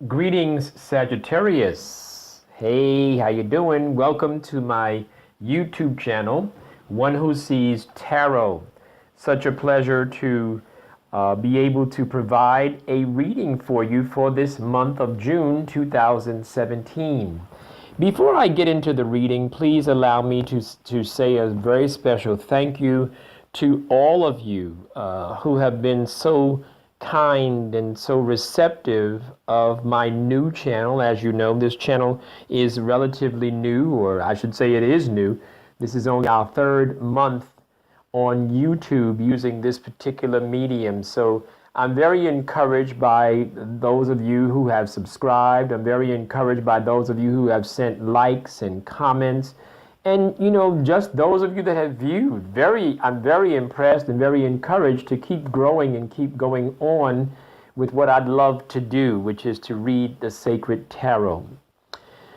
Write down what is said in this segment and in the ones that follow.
Greetings, Sagittarius. Hey, how you doing? Welcome to my YouTube channel, One Who Sees Tarot. Such a pleasure to be able to provide a reading for you for this month of June 2017. Before I get into the reading, please allow me to say a very special thank you to all of you who have been so kind and so receptive of my new channel. As you know, this channel is relatively new, or I should say it is new. This is only our third month on YouTube using this particular medium. So I'm very encouraged by those of you who have subscribed. I'm very encouraged by those of you who have sent likes and comments. And, just those of you that have viewed, I'm very impressed and very encouraged to keep growing and keep going on with what I'd love to do, which is to read the sacred tarot.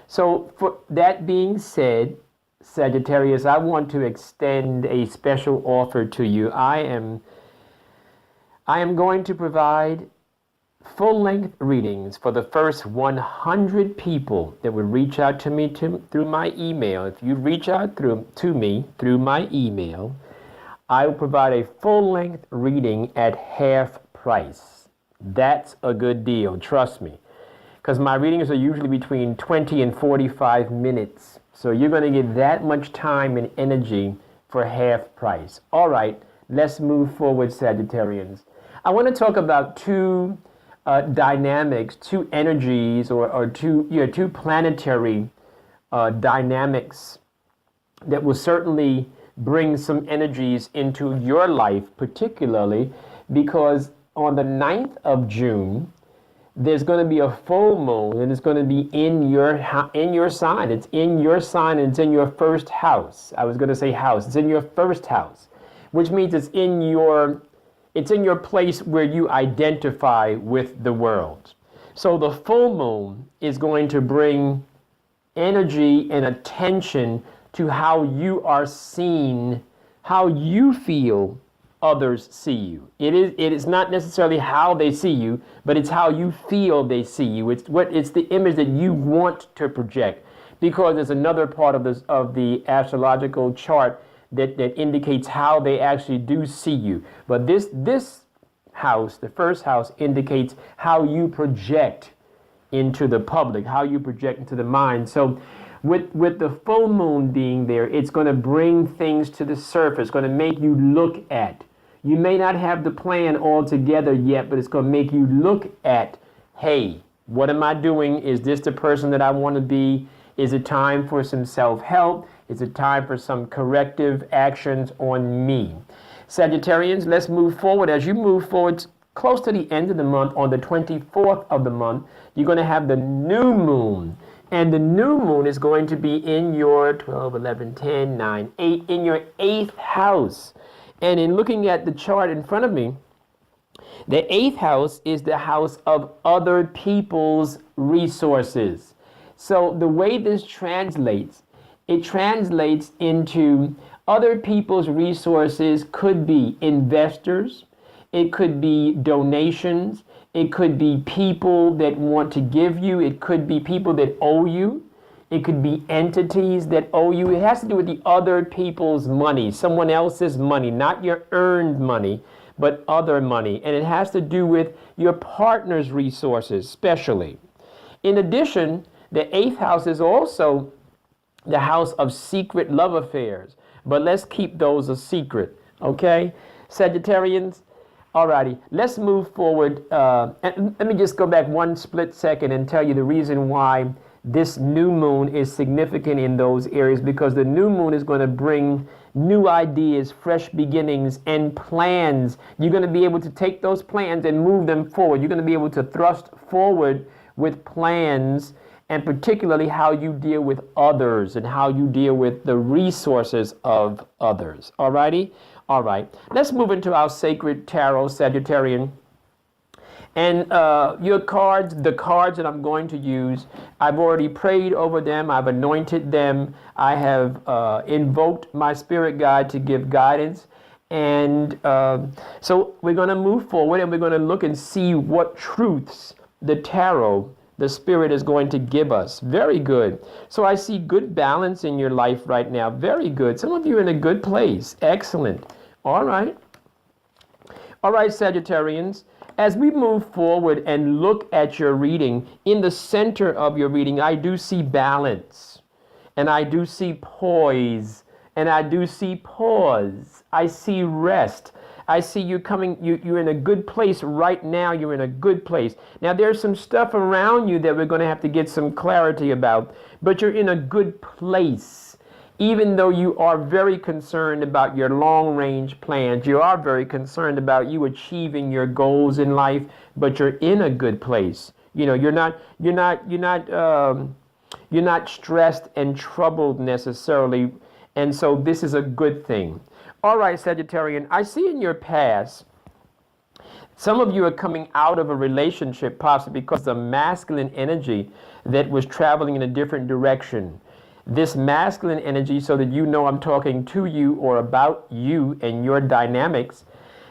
So for that being said, Sagittarius, I want to extend a special offer to you. I am going to provide full-length readings for the first 100 people that would reach out to me through my email. If you reach out to me through my email, I will provide a full-length reading at half price. That's a good deal, trust me, because my readings are usually between 20 and 45 minutes. So you're going to get that much time and energy for half price. All right, let's move forward, Sagittarians. I want to talk about two dynamics, two energies, or two planetary dynamics that will certainly bring some energies into your life, particularly because on the 9th of June, there's going to be a full moon, and it's going to be in your sign. It's in your sign, and it's in your first house. I was going to say house. It's in your first house, which means it's in your place where you identify with the world. So the full moon is going to bring energy and attention to how you are seen, how you feel others see you. It is not necessarily how they see you, but it's how you feel they see you. It's the image that you want to project, because there's another part of the astrological chart that indicates how they actually do see you. But this house, the first house, indicates how you project into the public, how you project into the mind. So with the full moon being there, it's going to bring things to the surface, going to make you look at. You may not have the plan all together yet, but it's going to make you look at, hey, what am I doing? Is this the person that I want to be? Is it time for some self-help? Is it time for some corrective actions on me? Sagittarians, let's move forward. As you move forward close to the end of the month, on the 24th of the month, you're going to have the new moon. And the new moon is going to be in your 12, 11, 10, 9, 8, in your 8th house. And in looking at the chart in front of me, the 8th house is the house of other people's resources. So the way this translates, it translates into other people's resources. Could be investors, it could be donations, it could be people that want to give you, it could be people that owe you, it could be entities that owe you. It has to do with the other people's money, someone else's money, not your earned money, but other money. And it has to do with your partner's resources, especially. In addition, the 8th house is also the house of secret love affairs. But let's keep those a secret, okay? Sagittarians, alrighty, let's move forward. And let me just go back one split second and tell you the reason why this new moon is significant in those areas, because the new moon is going to bring new ideas, fresh beginnings, and plans. You're going to be able to take those plans and move them forward. You're going to be able to thrust forward with plans, and particularly how you deal with others and how you deal with the resources of others. All righty? All right. Let's move into our sacred tarot, Sagittarian. And your cards, the cards that I'm going to use, I've already prayed over them. I've anointed them. I have invoked my spirit guide to give guidance. And so we're going to move forward, and we're going to look and see what truths the tarot the Spirit is going to give us. Very good. So I see good balance in your life right now. Very good. Some of you are in a good place. Excellent. All right. All right, Sagittarians. As we move forward and look at your reading, in the center of your reading, I do see balance, and I do see poise, and I do see pause. I see rest. I see you coming, you're in a good place right now. You're in a good place. Now, there's some stuff around you that we're going to have to get some clarity about, but you're in a good place. Even though you are very concerned about your long-range plans, you are very concerned about you achieving your goals in life, but you're in a good place. You know, you're not stressed and troubled necessarily, and so this is a good thing. All right, Sagittarian, I see in your past, some of you are coming out of a relationship possibly because of the masculine energy that was traveling in a different direction. This masculine energy, so that you know I'm talking to you or about you and your dynamics,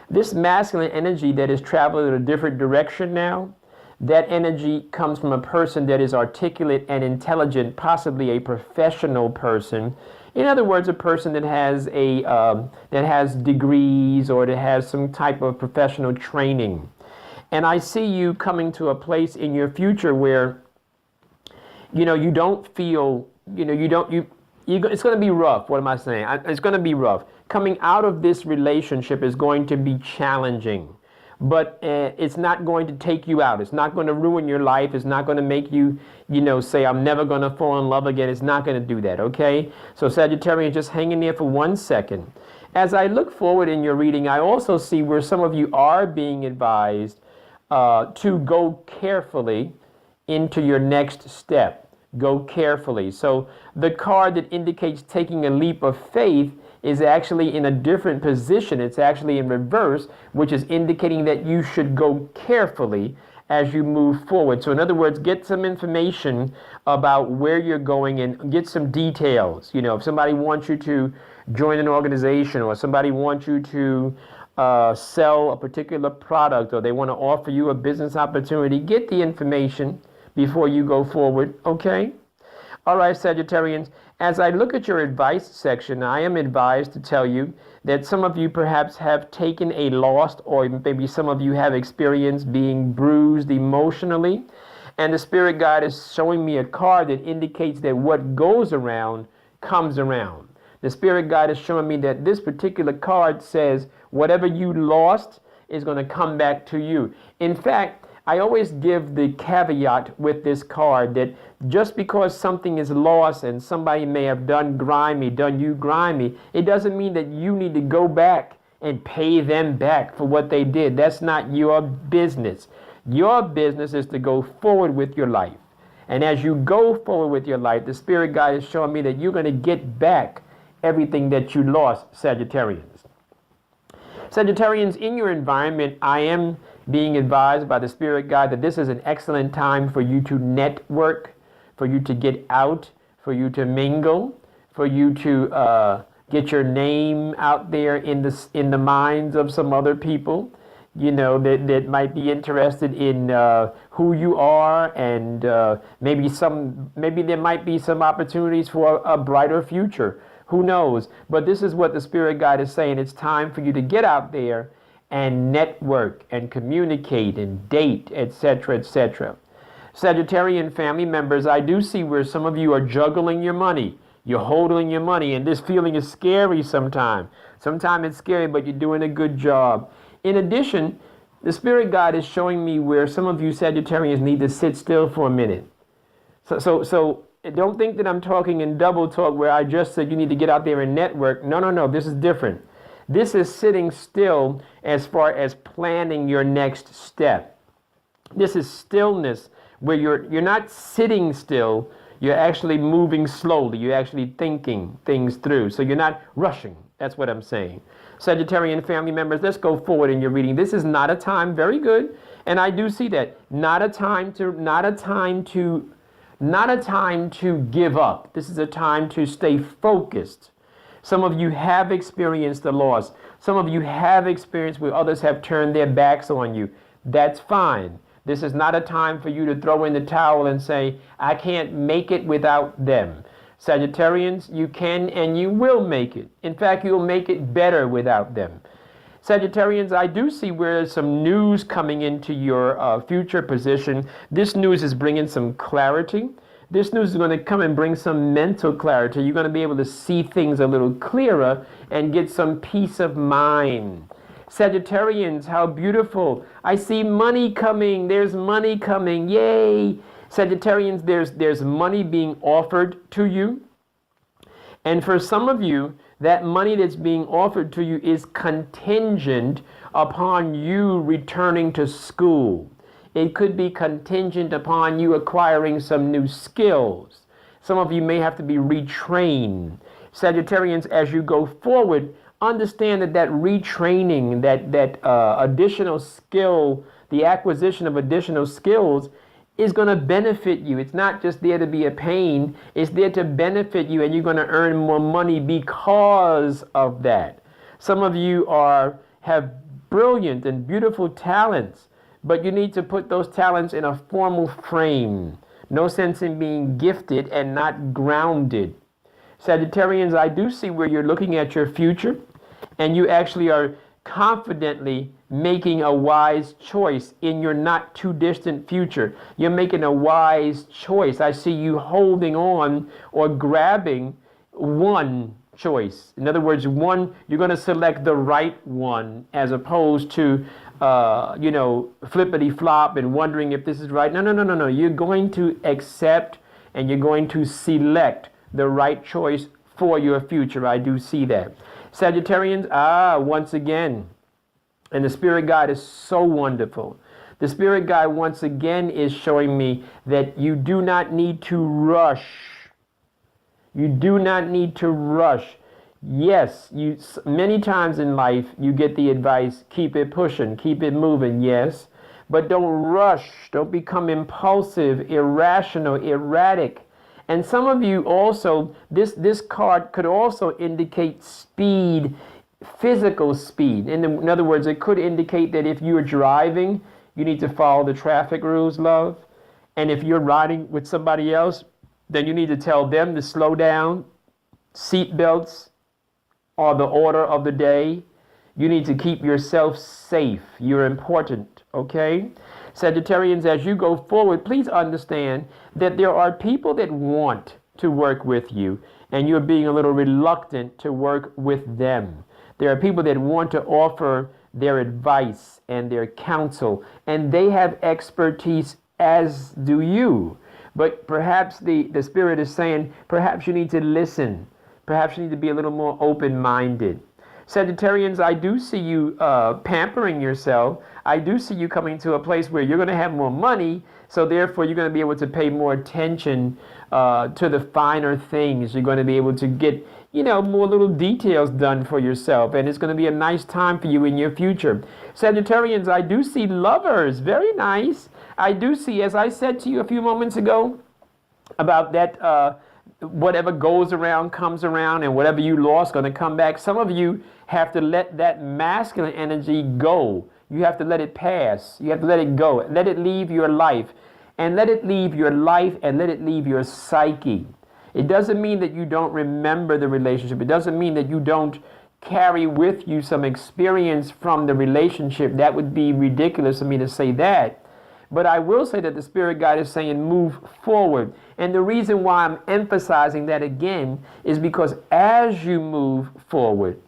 this masculine energy that is traveling in a different direction now, that energy comes from a person that is articulate and intelligent, possibly a professional person. In other words, a person that has degrees or that has some type of professional training. And I see you coming to a place in your future where, you don't feel, it's going to be rough. What am I saying? It's going to be rough. Coming out of this relationship is going to be challenging, but it's not going to take you out. It's not going to ruin your life. It's not going to make you, say, I'm never going to fall in love again. It's not going to do that, okay? So Sagittarius, just hang in there for 1 second. As I look forward in your reading, I also see where some of you are being advised to go carefully into your next step. Go carefully. So the card that indicates taking a leap of faith is actually in a different position. It's actually in reverse, which is indicating that you should go carefully as you move forward. So in other words, get some information about where you're going and get some details. If somebody wants you to join an organization, or somebody wants you to sell a particular product, or they want to offer you a business opportunity, get the information before you go forward, okay? All right, Sagittarians, as I look at your advice section, I am advised to tell you that some of you perhaps have taken a loss, or maybe some of you have experienced being bruised emotionally, and the Spirit guide is showing me a card that indicates that what goes around comes around. The Spirit guide is showing me that this particular card says whatever you lost is going to come back to you. In fact, I always give the caveat with this card that just because something is lost and somebody may have done you grimy, it doesn't mean that you need to go back and pay them back for what they did. That's not your business. Your business is to go forward with your life. And as you go forward with your life, the Spirit guide is showing me that you're going to get back everything that you lost, Sagittarians. Sagittarians, in your environment, I am being advised by the Spirit guide that this is an excellent time for you to network, for you to get out, for you to mingle, for you to get your name out there in the minds of some other people, that might be interested in who you are, and maybe there might be some opportunities for a brighter future. Who knows? But this is what the Spirit guide is saying. It's time for you to get out there and network and communicate and date, etc., etc. Sagittarian family members, I do see where some of you are juggling your money. You're holding your money, and this feeling is scary sometimes. Sometimes it's scary, but you're doing a good job. In addition, the Spirit guide is showing me where some of you Sagittarians need to sit still for a minute. So don't think that I'm talking in double talk where I just said you need to get out there and network. No, this is different. This is sitting still as far as planning your next step. This is stillness where you're not sitting still, you're actually moving slowly, you're actually thinking things through. So you're not rushing. That's what I'm saying. Sagittarian family members, let's go forward in your reading. This is not a time, very good, and I do see that. Not a time to give up. This is a time to stay focused. Some of you have experienced the loss. Some of you have experienced where others have turned their backs on you. That's fine. This is not a time for you to throw in the towel and say, I can't make it without them. Sagittarians, you can and you will make it. In fact, you'll make it better without them. Sagittarians, I do see where there's some news coming into your future position. This news is bringing some clarity. This news is going to come and bring some mental clarity. You're going to be able to see things a little clearer and get some peace of mind. Sagittarians, how beautiful. I see money coming. There's money coming. Yay. Sagittarians, there's money being offered to you. And for some of you, that money that's being offered to you is contingent upon you returning to school. It could be contingent upon you acquiring some new skills. Some of you may have to be retrained. Sagittarians, as you go forward, understand that retraining, that additional skill, the acquisition of additional skills is going to benefit you. It's not just there to be a pain. It's there to benefit you, and you're going to earn more money because of that. Some of you have brilliant and beautiful talents, but you need to put those talents in a formal frame. No sense in being gifted and not grounded. Sagittarians, I do see where you're looking at your future, and you actually are confidently making a wise choice in your not too distant future. You're making a wise choice. I see you holding on or grabbing one choice. In other words, you're going to select the right one as opposed to flippity flop and wondering if this is right. No. You're going to accept and you're going to select the right choice for your future. I do see that. Sagittarians, once again, and the spirit guide is so wonderful. The spirit guide once again is showing me that you do not need to rush. You do not need to rush. Yes, many times in life you get the advice, keep it pushing, keep it moving, yes. But don't rush. Don't become impulsive, irrational, erratic. And some of you also, this card could also indicate speed, physical speed. In other words, it could indicate that if you're driving, you need to follow the traffic rules, love. And if you're riding with somebody else, then you need to tell them to slow down. Seat belts are the order of the day. You need to keep yourself safe. You're important, okay? Sagittarians, as you go forward, please understand that there are people that want to work with you, and you're being a little reluctant to work with them. There are people that want to offer their advice and their counsel, and they have expertise, as do you. But perhaps the Spirit is saying, perhaps you need to listen. Perhaps you need to be a little more open-minded. Sagittarians, I do see you pampering yourself. I do see you coming to a place where you're going to have more money, so therefore you're going to be able to pay more attention to the finer things. You're going to be able to get, more little details done for yourself, and it's going to be a nice time for you in your future. Sagittarians, I do see lovers. Very nice. I do see, as I said to you a few moments ago, about that whatever goes around comes around, and whatever you lost going to come back. Some of you have to let that masculine energy go. You have to let it pass. You have to let it go. Let it leave your life. And let it leave your life, and let it leave your psyche. It doesn't mean that you don't remember the relationship. It doesn't mean that you don't carry with you some experience from the relationship. That would be ridiculous of me to say that. But I will say that the Spirit Guide is saying move forward. And the reason why I'm emphasizing that again is because as you move forward,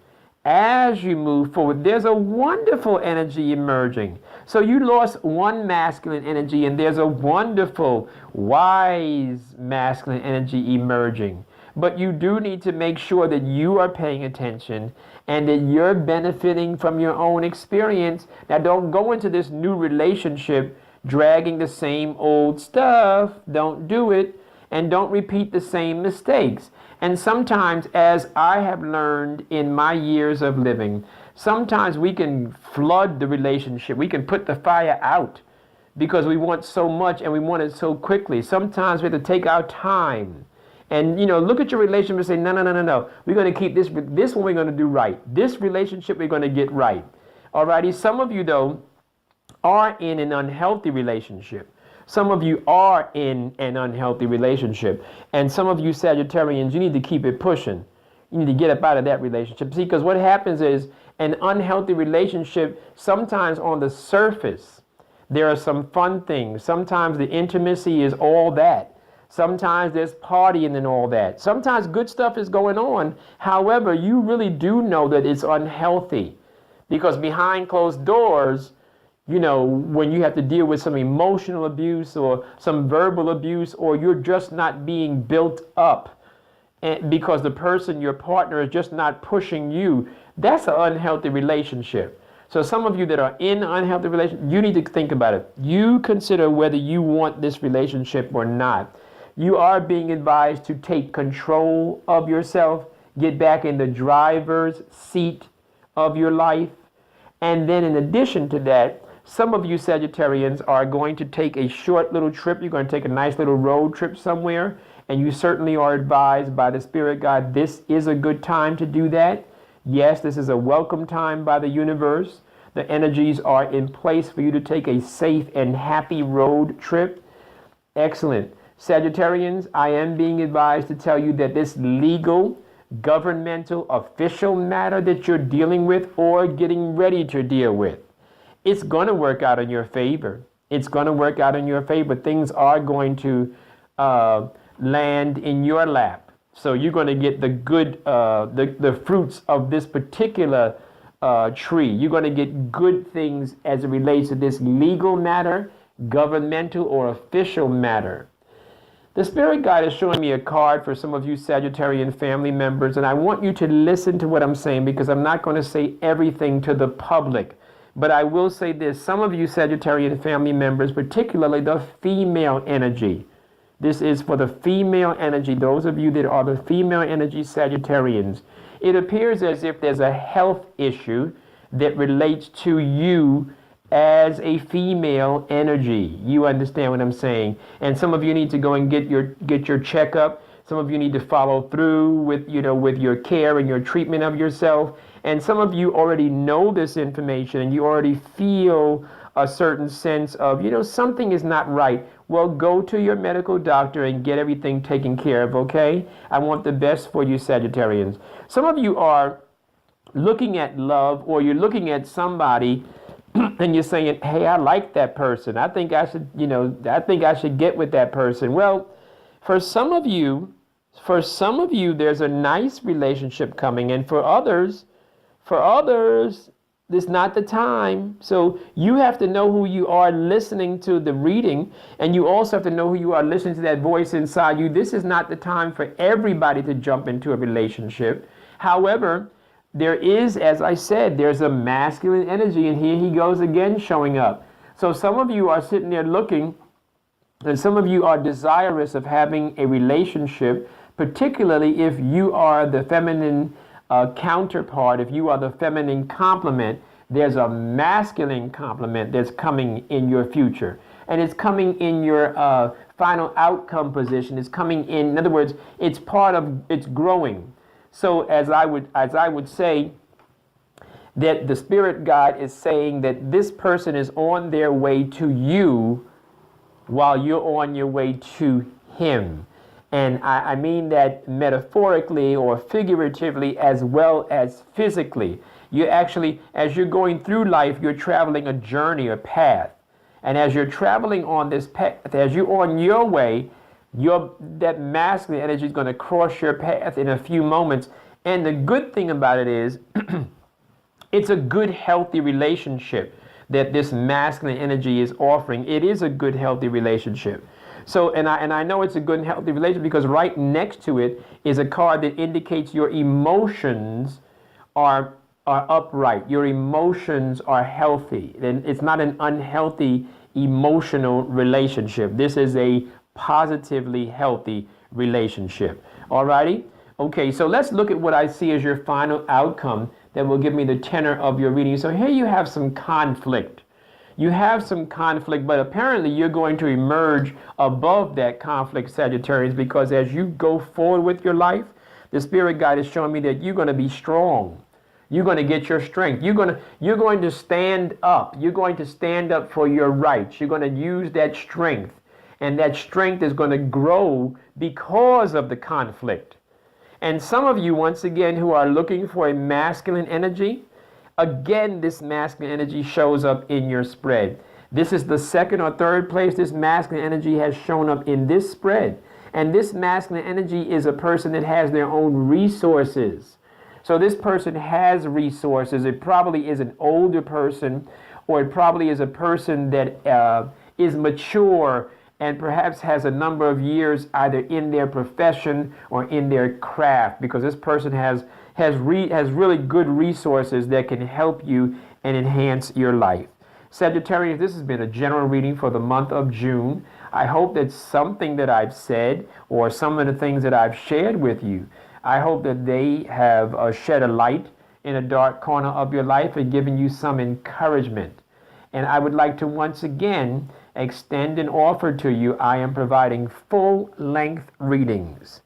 there's a wonderful energy emerging. So you lost one masculine energy, and there's a wonderful, wise masculine energy emerging. But you do need to make sure that you are paying attention and that you're benefiting from your own experience. Now, don't go into this new relationship dragging the same old stuff. Don't do it, and don't repeat the same mistakes. And sometimes, as I have learned in my years of living, sometimes we can flood the relationship. We can put the fire out because we want so much and we want it so quickly. Sometimes we have to take our time and, look at your relationship and say, no. We're going to keep this one we're going to do right. This relationship we're going to get right. Alrighty. Some of you, though, are in an unhealthy relationship. Some of you are in an unhealthy relationship. And some of you Sagittarians, you need to keep it pushing. You need to get up out of that relationship. See, because what happens is an unhealthy relationship, sometimes on the surface, there are some fun things. Sometimes the intimacy is all that. Sometimes there's partying and all that. Sometimes good stuff is going on. However, you really do know that it's unhealthy. Because behind closed doors, you know, when you have to deal with some emotional abuse or some verbal abuse, or you're just not being built up because the person, your partner, is just not pushing you, that's an unhealthy relationship. So some of you that are in unhealthy relationship, you need to think about it. You consider whether you want this relationship or not. You are being advised to take control of yourself, get back in the driver's seat of your life. And then in addition to that, some of you Sagittarians are going to take a short little trip. You're going to take a nice little road trip somewhere. And you certainly are advised by the Spirit Guide, this is a good time to do that. Yes, this is a welcome time by the universe. The energies are in place for you to take a safe and happy road trip. Excellent. Sagittarians, I am being advised to tell you that this legal, governmental, official matter that you're dealing with or getting ready to deal with, it's going to work out in your favor. It's going to work out in your favor. Things are going to land in your lap. So you're going to get the good, the fruits of this particular tree. You're going to get good things as it relates to this legal matter, governmental or official matter. The Spirit Guide is showing me a card for some of you Sagittarian family members, and I want you to listen to what I'm saying because I'm not going to say everything to the public. But I will say this, some of you Sagittarian family members, particularly the female energy. This is for the female energy, those of you that are the female energy Sagittarians. It appears as if there's a health issue that relates to you as a female energy. You understand what I'm saying? And some of you need to go and get your checkup. Some of you need to follow through with, with your care and your treatment of yourself. And some of you already know this information and you already feel a certain sense of, something is not right. Well, go to your medical doctor and get everything taken care of, okay? I want the best for you, Sagittarians. Some of you are looking at love, or you're looking at somebody and you're saying, hey, I like that person. I think I should, get with that person. Well, for some of you, there's a nice relationship coming, and for others, this is not the time. So you have to know who you are listening to the reading, and you also have to know who you are listening to that voice inside you. This is not the time for everybody to jump into a relationship. However, there is, as I said, there's a masculine energy, and here he goes again showing up. So some of you are sitting there looking, and some of you are desirous of having a relationship, particularly if you are the feminine counterpart, if you are the feminine complement. There's a masculine complement that's coming in your future, and it's coming in your final outcome position. It's coming in other words, it's growing. So as I would say that the Spirit Guide is saying that this person is on their way to you while you're on your way to him. And I mean that metaphorically or figuratively as well as physically. You actually, as you're going through life, you're traveling a journey, a path. And as you're traveling on this path, as you're on your way, that masculine energy is going to cross your path in a few moments. And the good thing about it is, it's a good, healthy relationship that this masculine energy is offering. It is a good, healthy relationship. So, and I know it's a good and healthy relationship because right next to it is a card that indicates your emotions are upright. Your emotions are healthy. And it's not an unhealthy emotional relationship. This is a positively healthy relationship. Alrighty? Okay, so let's look at what I see as your final outcome that will give me the tenor of your reading. So here you have some conflict. You have some conflict, but apparently you're going to emerge above that conflict, Sagittarius, because as you go forward with your life, the Spirit Guide is showing me that you're going to be strong. You're going to get your strength. You're going to stand up. You're going to stand up for your rights. You're going to use that strength. And that strength is going to grow because of the conflict. And some of you, once again, who are looking for a masculine energy, again, this masculine energy shows up in your spread. This is the second or third place this masculine energy has shown up in this spread. And this masculine energy is a person that has their own resources. So this person has resources. It probably is an older person, or it probably is a person that is mature and perhaps has a number of years either in their profession or in their craft, because this person has really good resources that can help you and enhance your life. Sagittarius, this has been a general reading for the month of June. I hope that something that I've said or some of the things that I've shared with you, I hope that they have shed a light in a dark corner of your life and given you some encouragement. And I would like to once again extend an offer to you. I am providing full-length readings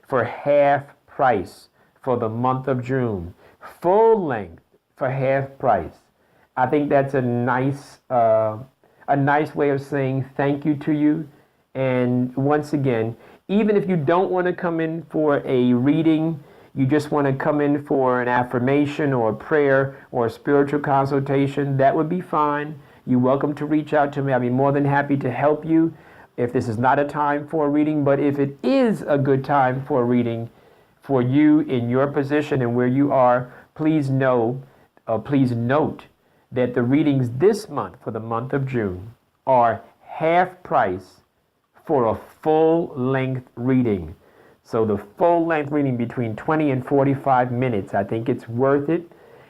for half price for the month of June. Full length for half price. I think that's a nice way of saying thank you to you. And once again, even if you don't want to come in for a reading, you just want to come in for an affirmation or a prayer or a spiritual consultation, that would be fine. You're welcome to reach out to me. I'll be more than happy to help you if this is not a time for a reading. But if it is a good time for a reading for you in your position and where you are, please note that the readings this month for the month of June are half price for a full-length reading. So the full-length reading between 20 and 45 minutes, I think it's worth it.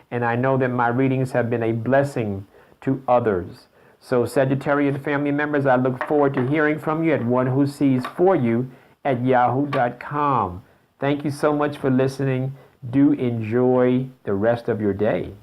And I know that my readings have been a blessing to others. So Sagittarian family members, I look forward to hearing from you at onewhosees4you@yahoo.com. Thank you so much for listening. Do enjoy the rest of your day.